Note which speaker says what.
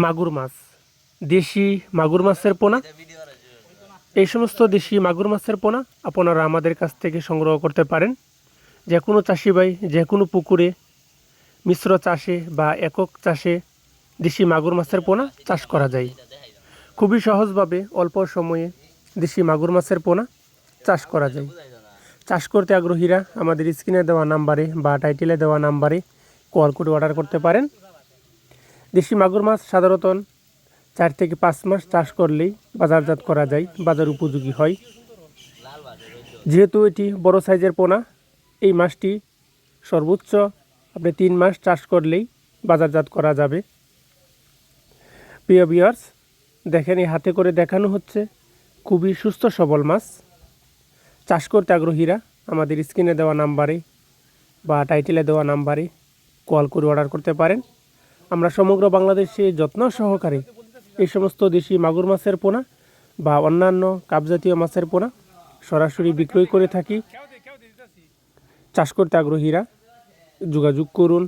Speaker 1: মাগুর মাছ, দেশি মাগুর মাছের পোনা। এই সমস্ত দেশি মাগুর মাছের পোনা আপনারা আমাদের কাছ থেকে সংগ্রহ করতে পারেন। যে কোনো চাষি ভাই যে কোনো পুকুরে মিশ্র চাষে বা একক চাষে দেশি মাগুর মাছের পোনা চাষ করা যায়। খুবই সহজভাবে অল্প সময়ে দেশি মাগুর মাছের পোনা চাষ করা যায়। চাষ করতে আগ্রহীরা আমাদের স্ক্রিনে দেওয়া নাম্বারে বা টাইটেলে দেওয়া নাম্বারে কল করে অর্ডার করতে পারেন। দেশি মাগুর মাছ সাধারণত 4 থেকে 5 মাস চাষ করলেই বাজারজাত করা যায়, বাজার উপযোগী হয়। যেহেতু এটি বড় সাইজের পোনা, এই মাছটি সর্বোচ্চ আপনি 3 মাস চাষ করলেই বাজারজাত করা যাবে। প্রিয় ভিউয়ার্স, দেখেন এই হাতে করে দেখানো হচ্ছে খুবই সুস্থ সবল মাছ। চাষ করতে আগ্রহীরা আমাদের স্ক্রিনে দেওয়া নাম্বারে বা টাইটেলে দেওয়া নাম্বারে কল করে অর্ডার করতে পারেন। আমরা সমগ্র বাংলাদেশে যত্ন সহকারে এই সমস্ত দেশি মাগুর মাছের পোনা বা অন্যান্য কাপজাতীয় মাছের পোনা সরাসরি বিক্রয় করে থাকি। চাষ করতে আগ্রহীরা যোগাযোগ করুন।